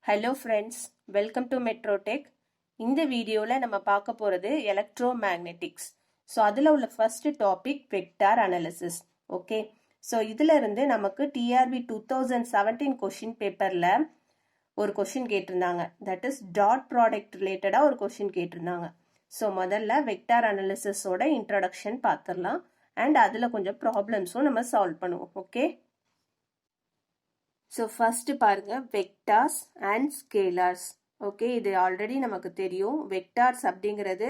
Hello friends, welcome to Metrotech. இந்த வீடியோவில் நம்ம பார்க்க போகிறது எலக்ட்ரோமேக்னெட்டிக்ஸ். ஸோ அதில் உள்ள first topic vector analysis. Okay, so இதில் இருந்து நமக்கு டிஆர்பி 2017 கொஷின் பேப்பரில் ஒரு கொஷின் கேட்டிருந்தாங்க. தட் இஸ் டாட் ப்ராடக்ட் ரிலேட்டடாக ஒரு கொஷின் கேட்டிருந்தாங்க. ஸோ முதல்ல வெக்டார் அனாலிசிஸோட இன்ட்ரடக்ஷன் பார்த்துடலாம். அண்ட் அதில் கொஞ்சம் ப்ராப்ளம்ஸும் நம்ம சால்வ் பண்ணுவோம். ஓகே, ஸோ ஃபர்ஸ்ட் பாருங்க வெக்டார்ஸ் அண்ட் ஸ்கேலார்ஸ். ஓகே, இது ஆல்ரெடி நமக்கு தெரியும். வெக்டார்ஸ் அப்படிங்கிறது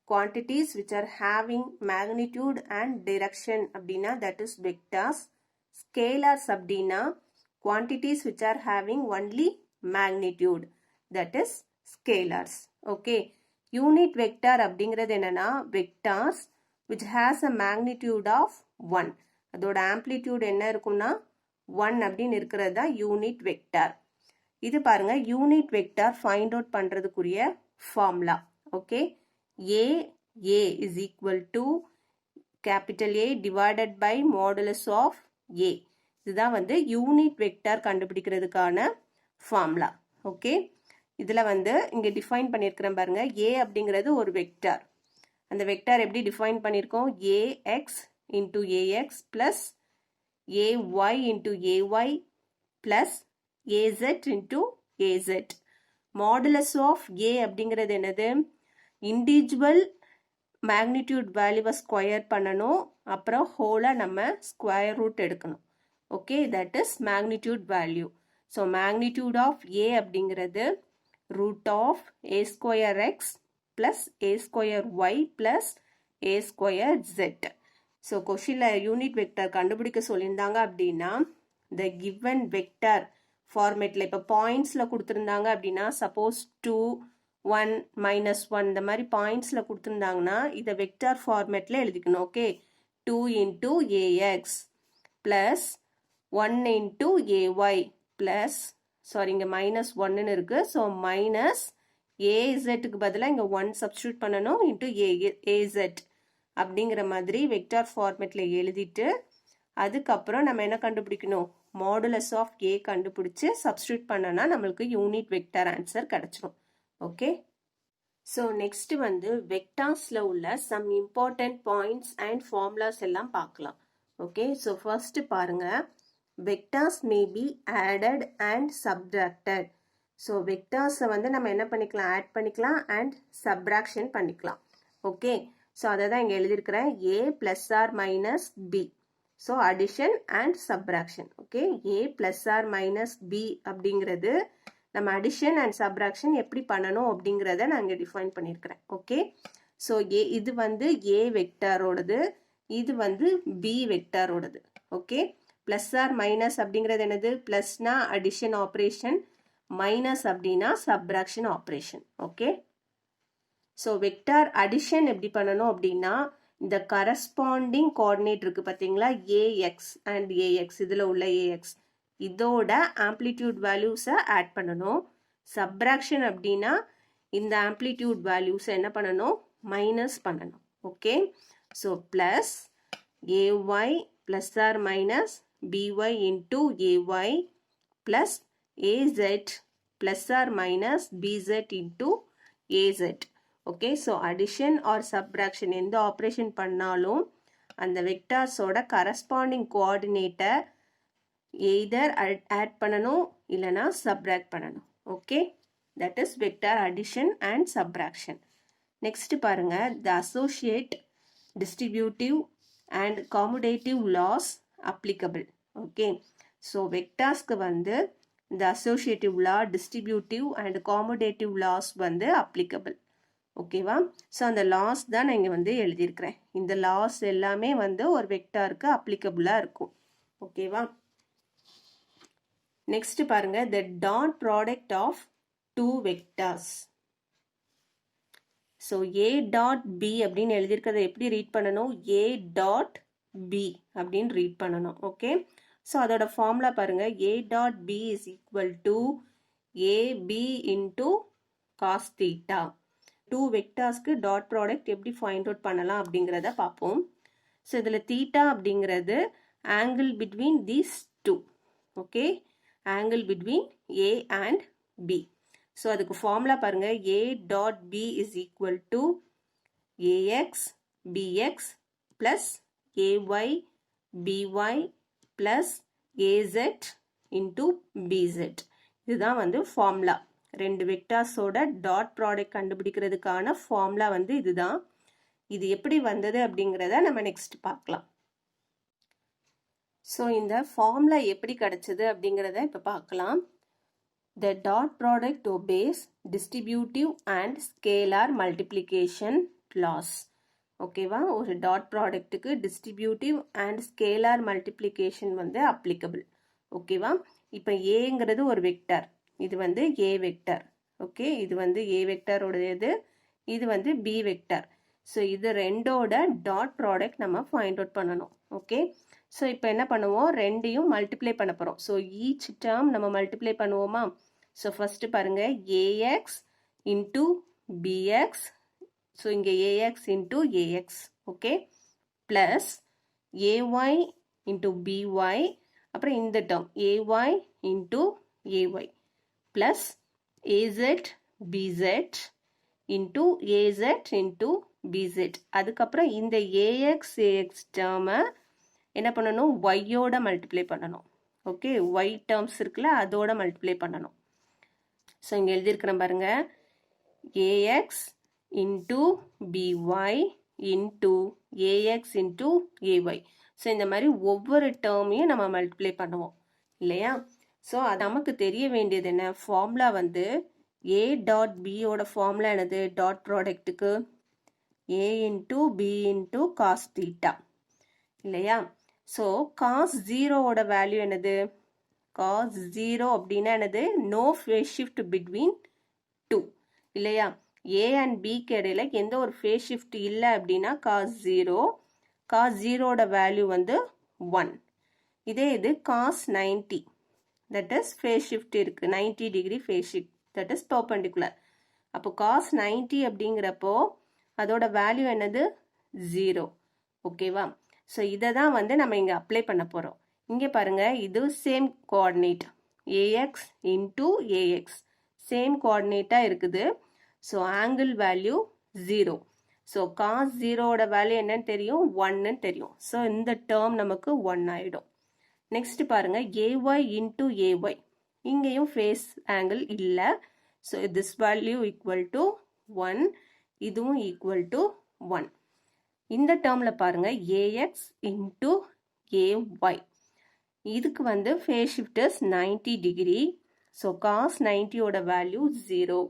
quantities which are having magnitude and direction அப்படின்னா தட் இஸ் வெக்டார்ஸ். ஸ்கேலார்ஸ் அப்படின்னா quantities which are having only magnitude that is scalars. Okay, unit vector அப்படிங்கிறது என்னன்னா vectors which has a magnitude of 1. அதோட amplitude என்ன இருக்கும்னா 1 அப்படின்னு இருக்கிறது தான் யூனிட் வெக்டார். இது பாருங்க யூனிட் வெக்டார் ஃபைண்ட் அவுட் பண்றதுக்குரிய formula. Okay, A is equal to capital A divided by modulus of A. இதுதான் வந்து யூனிட் வெக்டார் கண்டுபிடிக்கிறதுக்கான ஃபார்முலா. ஓகே, இதுல வந்து இங்க டிஃபைன் பண்ணியிருக்கிறேன் பாருங்க. ஏ அப்படிங்கிறது ஒரு வெக்டார். அந்த வெக்டார் எப்படி டிஃபைன் பண்ணியிருக்கோம்? A X into A X plus ay into ay plus az into az. Modulus of a அப்படிங்கிறது என்னது? இண்டிவிஜுவல் மேக்னிடியூட் வேல்யூவை ஸ்கொயர் பண்ணணும், அப்புறம் ஹோலை நம்ம ஸ்கொயர் ரூட் எடுக்கணும். Okay, that is magnitude value. So magnitude of A அப்படிங்கிறது root of A square X plus A square Y plus A square Z. So கொஷினில் யூனிட் வெக்டார் கண்டுபிடிக்க சொல்லியிருந்தாங்க அப்படின்னா த கிவன் வெக்டார் ஃபார்மேட்டில் இப்போ பாயிண்ட்ஸில் கொடுத்துருந்தாங்க அப்படின்னா சப்போஸ் 2, 1, -1 இந்த மாதிரி பாயிண்ட்ஸில் கொடுத்துருந்தாங்கன்னா இதை வெக்டார் ஃபார்மேட்டில் எழுதிக்கணும். Okay, 2 into A X plus 1 into A Y plus இங்கே -1ன்னு இருக்குது. ஸோ மைனஸ் ஏஇசெட்டுக்கு பதிலாக இங்கே 1 சப்ஸ்டியூட் பண்ணணும் இன்டூ ஏஇசெட் அப்படிங்கிற மாதிரி வெக்டார் ஃபார்மேட்ல எழுதிட்டு அதுக்கப்புறம் நம்ம என்ன கண்டுபிடிக்கணும்? மாடுலஸ் ஆஃப் ஏ கண்டுபிடிச்சு சப்ஸ்டியூட் பண்ணனா நம்மளுக்கு யூனிட் வெக்டார் ஆன்சர் கிடைச்சிரும். ஓகே, ஸோ நெக்ஸ்ட் வந்து வெக்டார்ஸ்ல உள்ள some important points and formulas எல்லாம் பார்க்கலாம். ஓகே, ஸோ ஃபர்ஸ்ட் பாருங்க vectors may be added and subtracted. So வெக்டார்ஸை வந்து நம்ம என்ன பண்ணிக்கலாம்? ஆட் பண்ணிக்கலாம் அண்ட் சப்ராக்ஷன் பண்ணிக்கலாம். ஓகே, ஸோ அதை தான் இங்கே எழுதியிருக்கிறேன். A plus or minus B. So addition and subtraction. Okay, A plus or minus B அப்படிங்கிறது நம்ம அடிஷன் அண்ட் சப்ராக்ஷன் எப்படி பண்ணணும் அப்படிங்கிறத நான் இங்கே டிஃபைன் பண்ணியிருக்கிறேன். ஓகே, ஸோ இது வந்து ஏ வெக்டாரோடது, இது வந்து பி வெக்டாரோடது. ஓகே, பிளஸ் ஆர் மைனஸ் அப்படிங்கிறது என்னது? பிளஸ்னா அடிஷன் ஆப்ரேஷன், மைனஸ் அப்படின்னா subtraction operation. Okay, so vector addition எப்படி பண்ணணும் அப்படின்னா இந்த கரஸ்பாண்டிங் கோஆர்டினேட் இருக்கு பார்த்தீங்களா, ஏஎக்ஸ் அண்ட் ஏஎக்ஸ், இதில் உள்ள ஏஎக்ஸ் இதோட ஆம்ப்ளிடியூட் வேல்யூஸை ஆட் பண்ணணும். சப்ராக்ஷன் அப்படின்னா இந்த ஆம்ப்ளிடியூட் வேல்யூஸை என்ன பண்ணணும்? மைனஸ் பண்ணணும். Okay, so plus A Y plus or minus B Y into A Y plus A Z plus or minus B Z into A Z. Okay, so addition or subtraction எந்த ஆப்ரேஷன் பண்ணாலும் அந்த வெக்டார்ஸோட கரஸ்பாண்டிங் கோஆர்டினேட்டை எய்தர் ஆட் பண்ணணும் இல்லைனா சப்ராக்ட் பண்ணணும். Okay, that is vector addition and subtraction. Next பாருங்க the associate distributive and commutative laws applicable. Okay, so வெக்டார்ஸ்க்கு வந்து இந்த associative law, distributive and commutative laws வந்து அப்ளிகபிள். ஓகேவா? ஸோ அந்த லாஸ் தான் நான் இங்கே வந்து எழுதியிருக்கிறேன். இந்த லாஸ் எல்லாமே வந்து ஒரு வெக்டாருக்கு அப்ளிகபிளாக இருக்கும். ஓகேவா? நெக்ஸ்ட் பாருங்க the dot product of two vectors. So A dot B அப்படின்னு எழுதியிருக்கிறத எப்படி ரீட் பண்ணணும்? ஏ டாட் பி அப்படின்னு ரீட் பண்ணணும். ஓகே, ஸோ அதோட ஃபார்முலா பாருங்க. A dot B is equal to A B into cos theta. Two வெக்டார்ஸ்க்கு டாட் ப்ராடக்ட் எப்படி ஃபைண்ட் அவுட் பண்ணலாம் அப்படிங்கிறத பார்ப்போம். ஸோ இதில் தீட்டா அப்படிங்கிறது angle between these two. Okay, angle between A and b. So அதுக்கு ஃபார்முலா பாருங்க, a dot b is equal to ax bx plus ay by plus az into bz. இதுதான் வந்து formula. ரெண்டு வெக்டார்ஸோட டாட் ப்ராடக்ட் கண்டுபிடிக்கிறதுக்கான formula வந்து இதுதான். இது எப்படி வந்தது அப்படிங்கிறத நம்ம நெக்ஸ்ட் பார்க்கலாம். ஸோ இந்த ஃபார்முலா எப்படி கிடைச்சது அப்படிங்கிறத இப்போ பார்க்கலாம். The dot product obeys distributive and scalar multiplication laws. ஓகேவா, ஒரு டாட் ப்ராடக்ட்டுக்கு டிஸ்ட்ரிபியூட்டிவ் அண்ட் ஸ்கேலார் மல்டிப்ளிகேஷன் வந்து அப்ளிகபிள். ஓகேவா, இப்போ ஏங்கிறது ஒரு வெக்டர், இது வந்து ஏ வெக்டர். ஓகே, இது வந்து ஏ வெக்டரோடையது, இது வந்து பி வெக்டர். ஸோ இது ரெண்டோட டாட் ப்ராடக்ட் நம்ம ஃபைண்ட் அவுட் பண்ணணும். ஓகே, ஸோ இப்போ என்ன பண்ணுவோம், ரெண்டையும் மல்டிப்ளை பண்ண போகிறோம். ஸோ ஈச் டேர்ம் நம்ம மல்டிப்ளை பண்ணுவோமா. ஸோ ஃபஸ்ட்டு பாருங்கள், ஏஎக்ஸ் இன்டூ பிஎக்ஸ். ஸோ இங்கே A X into A X. Okay, plus A Y into B Y. அப்புறம் இந்த term A Y into A Y plus A Z B Z into A Z into B Z. அதுக்கப்புறம் இந்த ஏஎக்ஸ் ஏஎக்ஸ் டேர்மை என்ன பண்ணணும், ஒய்யோட மல்டிப்ளை பண்ணணும். ஓகே, ஒய் டேர்ம்ஸ் இருக்குல்ல, அதோட மல்டிப்ளை பண்ணணும். ஸோ இங்கே எழுதியிருக்கிறேன் பாருங்க, A X into B Y into A X into A Y. So இந்த மாதிரி ஒவ்வொரு டேர்மையும் நம்ம மல்டிப்ளை பண்ணுவோம் இல்லையா. ஸோ அது நமக்கு தெரிய வேண்டியது என்ன, ஃபார்முலா வந்து ஏ டாட் பியோட ஃபார்முலா என்னது, டாட் ப்ராடக்ட்டுக்கு A into B into cos theta இல்லையா. ஸோ காஸ் ஜீரோவோட வேல்யூ என்னது, காஸ் ஜீரோ அப்படின்னா என்னது, no phase shift between two இல்லையா. ஏ அண்ட் பிக்கு இடையில எந்த ஒரு ஃபேஸ் ஷிஃப்ட் இல்லை அப்படின்னா காஸ் ஜீரோ. காஸ் ஜீரோட வேல்யூ வந்து 1. இதே இது cos 90, that is phase shift இருக்குது, 90 degree phase shift, that is perpendicular. அப்போ காஸ் 90 அப்படிங்கிறப்போ அதோட வேல்யூ என்னது, 0. ஓகேவா. ஸோ இதை தான் வந்து நம்ம இங்கே அப்ளை பண்ண போகிறோம். இங்கே பாருங்கள், இது same coordinate A X into A X same கோஆர்டினேட்டாக இருக்குது. So angle value 0. So cos ஜீரோவோட வேல்யூ என்னன்னு தெரியும், 1ன்னு தெரியும். ஸோ இந்த டேர்ம் நமக்கு 1 ஆகிடும். நெக்ஸ்ட் பாருங்கள், ஏஒய் இன்டூ ஏஒய், இங்கேயும் ஃபேஸ் ஆங்கிள் இல்லை. So this value equal to 1, இதுவும் ஈக்குவல் டு 1. இந்த டேர்மில் பாருங்கள், ஏஎக்ஸ் இன்டூ ஏஒய், இதுக்கு வந்து phase shift is 90 degree. So cos 90யோட வேல்யூ 0.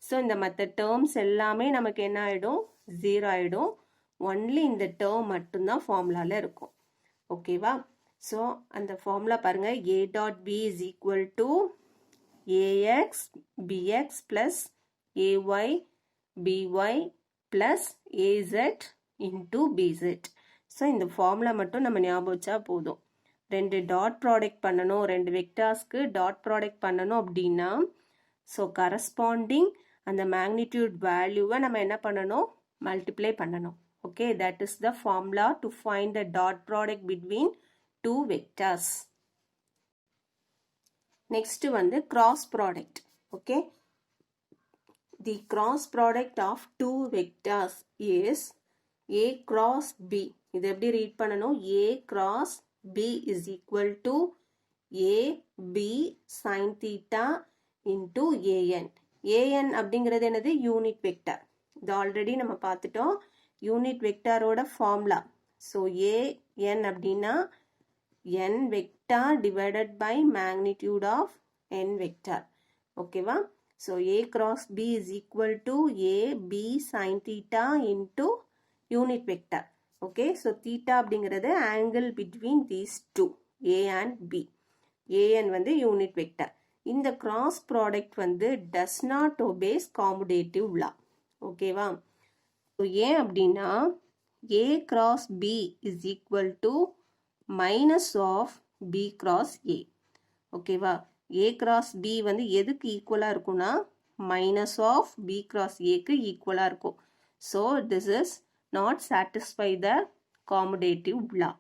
ஸோ இந்த மற்ற டேர்ம்ஸ் எல்லாமே நமக்கு என்ன ஆகிடும், 0 ஆகிடும். ஒன்லி இந்த டேர்ம் மட்டும்தான் ஃபார்முலாவில் இருக்கும். ஓகேவா. ஸோ அந்த ஃபார்முலா பாருங்கள், A dot B is equal to A X B X plus A Y B Y plus A Z into B Z. So இந்த ஃபார்முலா மட்டும் நம்ம ஞாபகம் வச்சா போதும். ரெண்டு டாட் ப்ராடக்ட் பண்ணணும், ரெண்டு வெக்டார்ஸ்க்கு டாட் ப்ராடக்ட் பண்ணணும் அப்படின்னா, ஸோ கரஸ்பாண்டிங் அந்த மேக்னிடியூட் வேல்யூவை நம்ம என்ன பண்ணணும், மல்டிப்ளை பண்ணணும். Okay, that is the formula to find the dot product between two vectors. Next வந்து cross product. Okay, the cross product of two vectors is A cross B. இது எப்படி read பண்ணணும், A cross B is equal to A B sin theta into AN. AN அப்படிங்கிறது என்னது, unit vector. இது already நம்ம பார்த்துட்டோம், unit வெக்டாரோட formula. So AN அப்படின்னா N vector divided by magnitude of N vector. ஓகேவா. So A cross B is equal to A B sin theta into unit vector. Okay, so theta அப்படிங்கிறது angle between these two, A and B. A N வந்து unit vector. இந்த cross product வந்து does not obeys commutative law. ஓகேவா. ஏன் அப்படின்னா A cross B is equal to minus of B cross A. ஓகேவா. A cross B வந்து எதுக்கு ஈக்குவலாக இருக்கும்னா மைனஸ் ஆஃப் பி கிராஸ் ஏக்கு ஈக்குவலாக இருக்கும். So this is not satisfy the commutative law.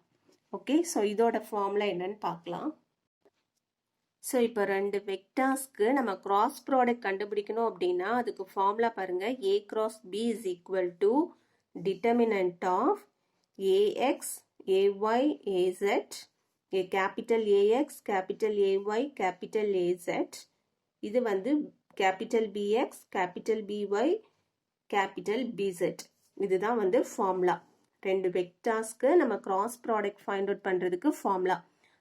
Okay, so இதோட ஃபார்முலா என்னன்னு பார்க்கலாம். ஸோ இப்போ ரெண்டு வெக்டார்ஸ்க்கு நம்ம கிராஸ் ப்ராடக்ட் கண்டுபிடிக்கணும் அப்படின்னா அதுக்கு ஃபார்முலா பாருங்க A cross B is equal to determinant of ax AY A Z A capital ax capital AY capital A Z இது வந்து capital B X capital B Y capital B Z இதுதான் வந்து ஃபார்முலா ரெண்டு வெக்டார்ஸ்க்கு நம்ம கிராஸ் ப்ராடக்ட் ஃபைண்ட் அவுட் பண்ணுறதுக்கு ஃபார்முலா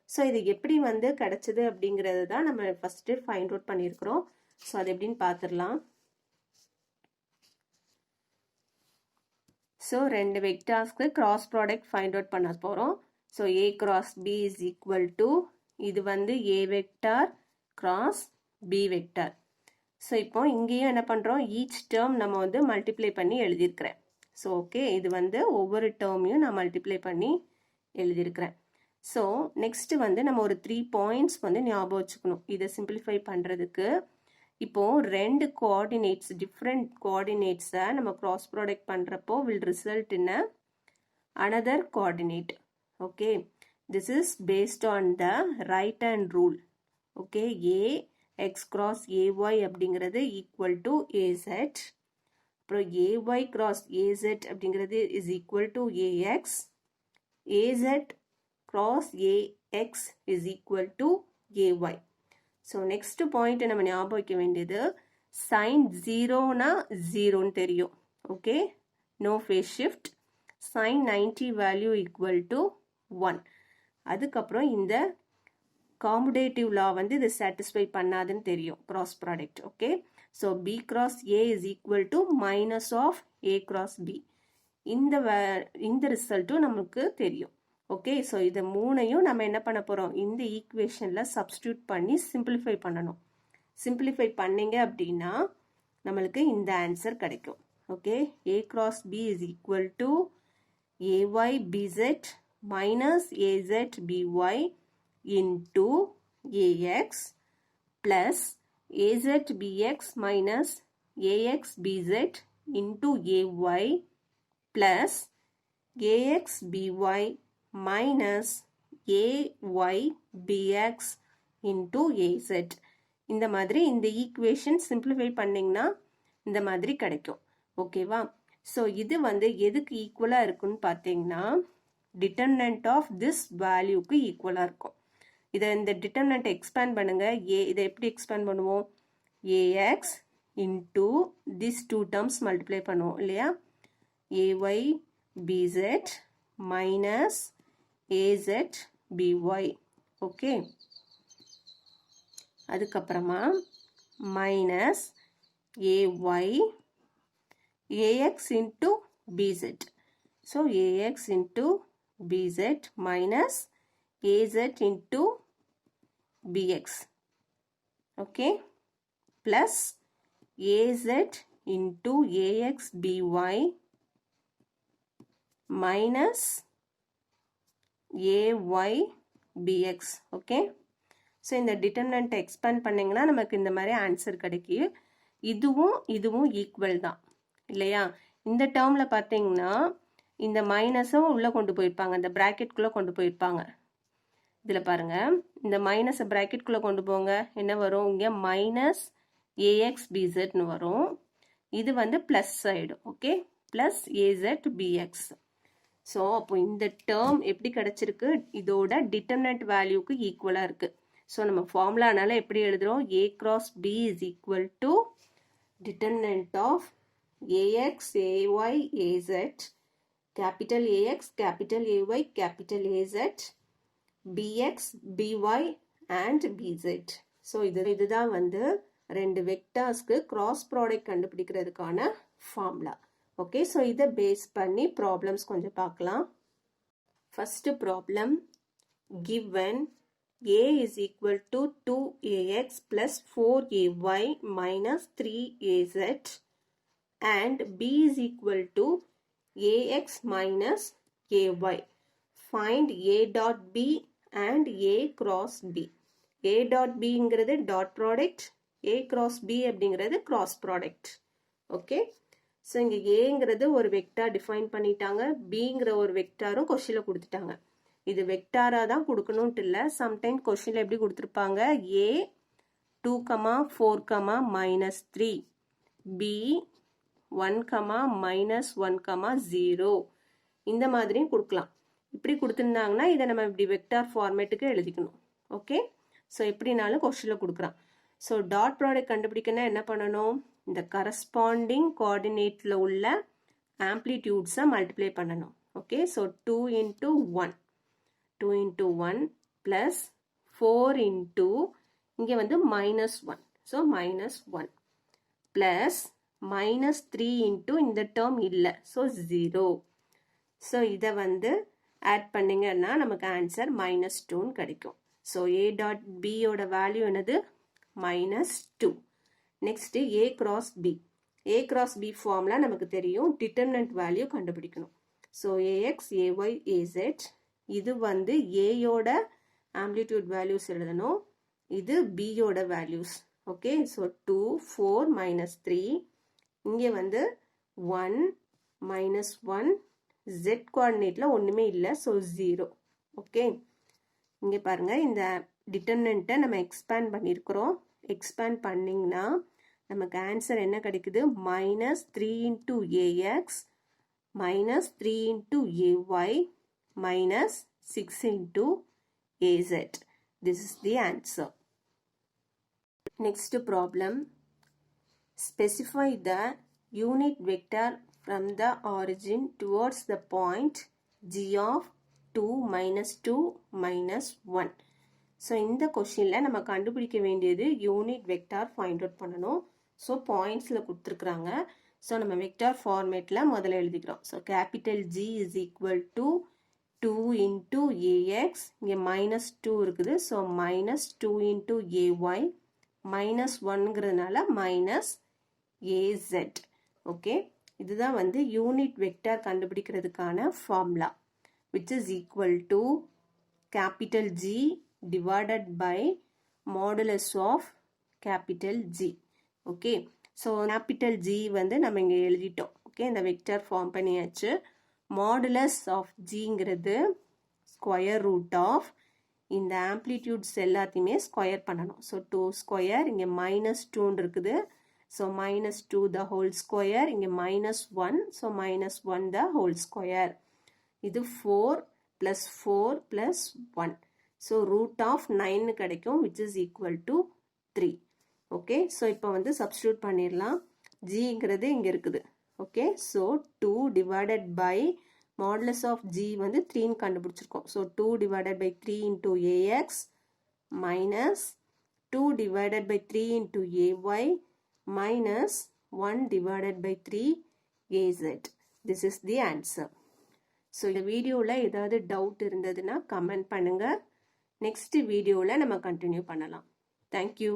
ஸோ இது எப்படி வந்து கிடைச்சது அப்படிங்கிறது தான் நம்ம ஃபஸ்ட்டு ஃபைண்ட் அவுட் பண்ணியிருக்கிறோம் ஸோ அது எப்படின்னு பார்த்துடலாம் ஸோ ரெண்டு வெக்டார்ஸ்க்கு கிராஸ் ப்ராடக்ட் ஃபைண்ட் அவுட் பண்ண போகிறோம் so A cross B is equal to இது வந்து A vector cross B vector so இப்போ இங்கேயும் என்ன பண்ணுறோம் ஈச் டேர்ம் நம்ம வந்து மல்டிப்ளை பண்ணி எழுதியிருக்கிறேன் ஸோ ஓகே இது வந்து ஒவ்வொரு டேர்மையும் நான் மல்டிப்ளை பண்ணி எழுதியிருக்கிறேன் ஸோ நெக்ஸ்ட் வந்து நம்ம ஒரு 3 பாயிண்ட்ஸ் வந்து ஞாபகம் வச்சுக்கணும் இதை சிம்பிளிஃபை பண்ணுறதுக்கு இப்போ ரெண்டு கோஆர்டினேட்ஸ் டிஃப்ரெண்ட் கோஆர்டினேட்ஸை நம்ம கிராஸ் ப்ராடக்ட் பண்ணுறப்போ will result in another coordinate okay this is based on the right hand rule okay A X cross A Y அப்படிங்கிறது ஈக்குவல் டு ஏசெட் அப்புறம் ஏஒய் கிராஸ் ஏசெட் அப்படிங்கிறது is equal to A X A Z cross ax is equal to ay. So next point நம்ம ஞாபகம் வைக்க வேண்டியது sin 0னா 0ன்னு தெரியும் okay no phase shift sin 90 value equal to 1 அதுக்கப்புறம் இந்த commutative law வந்து இது satisfy பண்ணாதுன்னு தெரியும் cross product okay so b cross a is equal to minus of a cross b இந்த ரிசல்ட்டும் நமக்கு தெரியும் ஓகே ஸோ இதை மூணையும் நம்ம என்ன பண்ண போகிறோம் இந்த ஈக்குவேஷனில் சப்ஸ்டியூட் பண்ணி சிம்பிளிஃபை பண்ணணும் சிம்பிளிஃபை பண்ணிங்க அப்படின்னா நம்மளுக்கு இந்த ஆன்சர் கிடைக்கும் okay A cross B is equal to A Y பிசெட் minus A Z B Y into A X plus A Z B X minus A X B Z into A Y plus A X B Y minus ay bx into az இந்த மாதிரி இந்த equation simplify பண்ணிங்கன்னா இந்த மாதிரி கிடைக்கும் ஓகேவா so இது வந்து எதுக்கு ஈக்குவலாக இருக்குன்னு பார்த்தீங்கன்னா டிட்டர்மினன்ட் ஆஃப் திஸ் வேல்யூக்கு ஈக்குவலாக இருக்கும் இதை இந்த டிட்டர்மினன்ட் எக்ஸ்பேண்ட் பண்ணுங்க இதை எப்படி எக்ஸ்பேண்ட் பண்ணுவோம் a x into this 2 terms multiply பண்ணுவோம் இல்லையா a y பிசெட் minus az by okay அதுக்கப்புறமா minus ay ax into bz so ax into bz minus az into bx okay plus az into ax by minus ay bx okay so இந்த determinant expand பண்ணிங்கன்னா நமக்கு இந்த மாதிரி answer கிடைக்கும் இதுவும் equal தான் இல்லையா இந்த டேர்மில் பார்த்தீங்கன்னா இந்த மைனஸும் உள்ளே கொண்டு போயிருப்பாங்க இந்த ப்ராக்கெட்குள்ளே கொண்டு போயிருப்பாங்க இதில் பாருங்கள் இந்த மைனஸை ப்ராக்கெட்குள்ளே கொண்டு போங்க என்ன வரும் இங்கே மைனஸ் ஏஎக்ஸ் பிசெட்னு வரும் இது வந்து ப்ளஸ் ஆகிடும் okay plus A Z px so அப்போ இந்த டேர்ம் எப்படி கிடைச்சிருக்கு இதோட டிட்டர்மினன்ட் வேல்யூக்கு ஈக்குவலாக இருக்குது ஸோ நம்ம ஃபார்முலானால எப்படி எழுதுகிறோம் A cross B is equal to determinant of ax AY a z capital ax capital AY capital a z b x b y and b z so இதுதான் வந்து ரெண்டு வெக்டார்ஸ்க்கு கிராஸ் ப்ராடக்ட் கண்டுபிடிக்கிறதுக்கான ஃபார்முலா ஓகே ஸோ இதை பேஸ் பண்ணி ப்ராப்ளம்ஸ் கொஞ்சம் பார்க்கலாம் first problem given a is equal to 2ax plus 4ay minus 3az and b is equal to ax minus ay find a dot b and a cross b a dot b ங்கிறது dot product a cross b அப்படிங்கிறது cross product okay so இங்கே ஏங்கிறது ஒரு vector define பண்ணிட்டாங்க பிங்கிற ஒரு வெக்டாரும் கொஸ்டினில் கொடுத்துட்டாங்க இது வெக்டாராக தான் கொடுக்கணுன்ட்டு இல்லை, சம்டைம் கொஷினில் எப்படி கொடுத்துருப்பாங்க, ஏ 2, 4, -3, பி 1, -1, 0 இந்த மாதிரியும் கொடுக்கலாம். இப்படி கொடுத்துருந்தாங்கன்னா இதை நம்ம இப்படி வெக்டார் ஃபார்மேட்டுக்கு எழுதிக்கணும். ஓகே, ஸோ எப்படினாலும் கொஷினில் கொடுக்குறான். ஸோ டாட் ப்ராடக்ட் கண்டுபிடிக்கணும்னா என்ன பண்ணணும், இந்த கரஸ்பாண்டிங் கோஆர்டினேட்டில் உள்ள ஆம்ப்ளிடியூட்ஸை மல்டிப்ளை பண்ணணும். ஓகே, ஸோ 2 × 1 2 × 1 ப்ளஸ் 4 × இங்கே வந்து -1, ஸோ -1 ப்ளஸ் -3 × இந்த டேர்ம் இல்லை, ஸோ 0. ஸோ இதை வந்து ஆட் பண்ணிங்கன்னா நமக்கு ஆன்சர் -2 கிடைக்கும். ஸோ ஏ டாட் பியோட வேல்யூ என்னது, -2. Next A cross B. A cross B ஃபார்ம்ல நமக்கு தெரியும், டிட்டர்மினன்ட் வேல்யூ கண்டுபிடிக்கணும். ஸோ ஏஎக்ஸ் ஏஒய் ஏசெட், இது வந்து ஏயோட ஆம்ப்ளிடியூட் வேல்யூஸ் எழுதணும், இது பியோட வேல்யூஸ். ஓகே, ஸோ 2 4 -3, இங்கே வந்து 1 -1, z கோஆர்டினேட்டில் ஒன்றுமே இல்லை, ஸோ 0. ஓகே, இங்கே பாருங்கள், இந்த டிட்டர்மினண்ட்டை நம்ம எக்ஸ்பேண்ட் பண்ணியிருக்கிறோம். எக்ஸ்பேண்ட் பண்ணிங்கன்னா நமக்கு ஆன்சர் என்ன கிடைக்குது, -3 × AX -3 × AY -6 × AZ. This is the answer. Next problem. Specify the unit vector from the origin towards the point G of 2, -2, -1. So இந்த கொஷினில் நம்ம கண்டுபிடிக்க வேண்டியது யூனிட் வெக்டார் ஃபைண்ட் அவுட் பண்ணணும். ஸோ பாயிண்ட்ஸில் கொடுத்துருக்குறாங்க. ஸோ நம்ம வெக்டார் ஃபார்மேட்டில் முதல்ல எழுதிக்கிறோம். So capital G is equal to 2 × AX, இங்கே -2 இருக்குது, ஸோ -2 × AY, -1ங்கிறதுனால -AZ. ஓகே, இதுதான் வந்து யூனிட் வெக்டார் கண்டுபிடிக்கிறதுக்கான formula, which is equal to capital G divided by modulus of capital G. Okay, so capital G வந்து நம்ம இங்கே எழுதிட்டோம். ஓகே, இந்த வெக்டார் ஃபார்ம் பண்ணியாச்சு. மாடுலஸ் ஆஃப் ஜிங்கிறது ஸ்கொயர் ரூட் ஆஃப் இந்த ஆம்ப்ளிடியூட்ஸ் எல்லாத்தையுமே ஸ்கொயர் பண்ணணும். ஸோ 2 ஸ்கொயர், இங்கே -2 இருக்குது, ஸோ -2 த ஹோல் ஸ்கொயர், இங்கே -1, ஸோ -1 த ஹோல் ஸ்கொயர். இது 4 + 4 + 1, ஸோ √9 கிடைக்கும், which is equal to 3. Okay, so இப்போ வந்து சப்ஸ்டியூட் பண்ணிடலாம். ஜிங்கிறது இங்கே இருக்குது. Okay, so 2 divided by modulus of G வந்து 3ன்னு கண்டுபிடிச்சிருக்கோம். So 2 divided by 3 × AX minus 2 divided by 3 × AY minus 1 divided by 3 AZ. This is the answer. So இந்த வீடியோவில் ஏதாவது டவுட் இருந்ததுன்னா கமெண்ட் பண்ணுங்கள். நெக்ஸ்ட் வீடியோவில் நம்ம கண்டினியூ பண்ணலாம். தேங்க்யூ.